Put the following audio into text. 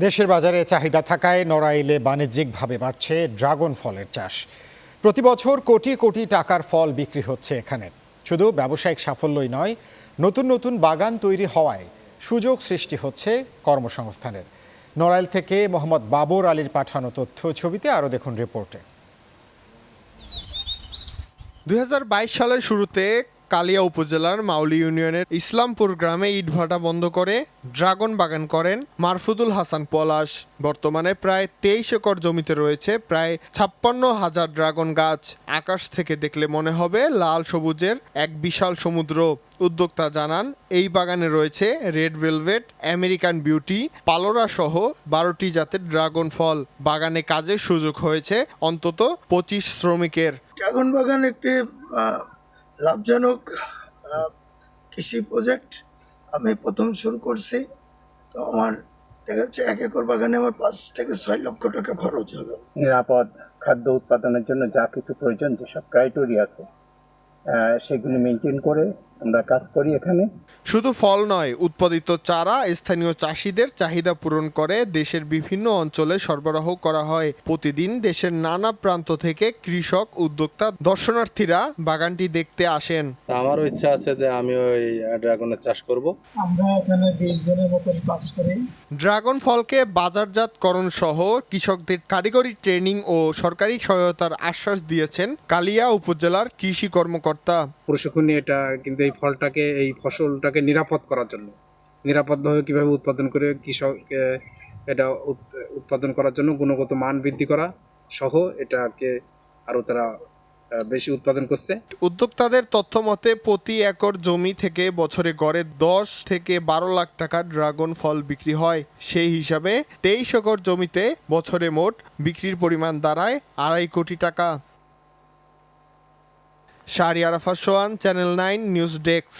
দেশের বাজারে চাহিদা থাকায় নড়াইলে বাণিজ্যিকভাবে বাড়ছে ড্রাগন ফলের চাষ। প্রতি বছর কোটি কোটি টাকার ফল বিক্রি হচ্ছে এখানে। শুধু ব্যবসায়িক সাফল্যই নয়, নতুন নতুন বাগান তৈরি হওয়ায় সুযোগ সৃষ্টি হচ্ছে কর্মসংস্থানের। নড়াইল থেকে মোহাম্মদ বাবর আলীর পাঠানো তথ্য ছবিতে আরও দেখুন রিপোর্টে। ২০২২ সালের শুরুতে কালিয়া উপজেলার মাউলী ইউনিয়নের ইসলামপুর গ্রামে ইটভাটা বন্ধ করে ড্রাগন বাগান করেন মারফুদুল হাসান পলাশ। বর্তমানে প্রায় ২৩ একর জমিতে রয়েছে প্রায় ৫৬,০০০ ড্রাগন গাছ। আকাশ থেকে দেখলে মনে হবে লাল সবুজের এক বিশাল সমুদ্র। উদ্যোক্তা জানান, এই বাগানে রয়েছে রেড ভেলভেট, আমেরিকান বিউটি, পালোরা সহ ১২টি জাতের ড্রাগন ফল। বাগানে কাজের সুযোগ হয়েছে অন্তত ২৫ শ্রমিকের। ড্রাগন বাগান একটি লাভজনক কৃষি প্রজেক্ট। আমি প্রথম শুরু করছি, তো আমার দেখা যাচ্ছে ১ একর বাগানে আমার ৫ থেকে ৬ লক্ষ টাকা খরচ হলো। নিরাপদ খাদ্য উৎপাদনের জন্য যা কিছু প্রয়োজন, যেসব ক্রাইটেরিয়া আছে সেগুলি মেনটেন করে আমরা কাজ করি এখানে। শুধু ফল নয়, উৎপাদিত চারা স্থানীয় চাষিদের চাহিদা পূরণ করে দেশের বিভিন্ন অঞ্চলে সরবরাহ করা হয়। প্রতিদিন দেশের নানা প্রান্ত থেকে কৃষক, উদ্যোক্তা, দর্শনার্থীরা বাগানটি দেখতে আসেন। আমারও ইচ্ছা আছে যে আমি ওই ড্রাগনের চাষ করব। আমরা এখানে ২০ জনের মতন কাজ করি। ড্রাগন ফলকে বাজারজাতকরণ সহ কৃষকদের কারিগরি ট্রেনিং ও সরকারি সহায়তার আশ্বাস দিয়েছেন কালিয়া উপজেলার কৃষি কর্মকর্তা। প্রশিক্ষণ নিয়ে এটা কিন্তু এই ফসলটাকে নিরাপদ করার জন্য, নিরাপদভাবে কিভাবে উৎপাদন করে কৃষক এটা উৎপাদন করার জন্য গুণগত মান বৃদ্ধি করা সহ এটাকে আরও তারা বেশি উৎপাদন করছে। উদ্যোক্তাদের তথ্য মতে প্রতি একর জমি থেকে বছরে গড়ে ১০ থেকে ১২ লাখ টাকা ড্রাগন ফল বিক্রি হয়। সেই হিসাবে ২৩ একর জমিতে বছরে মোট বিক্রির পরিমাণ দাঁড়ায় ২.৫ কোটি টাকা। শাহরিয়ার আরাফাত সোহান, চ্যানেল 9 নিউজ ডেস্ক।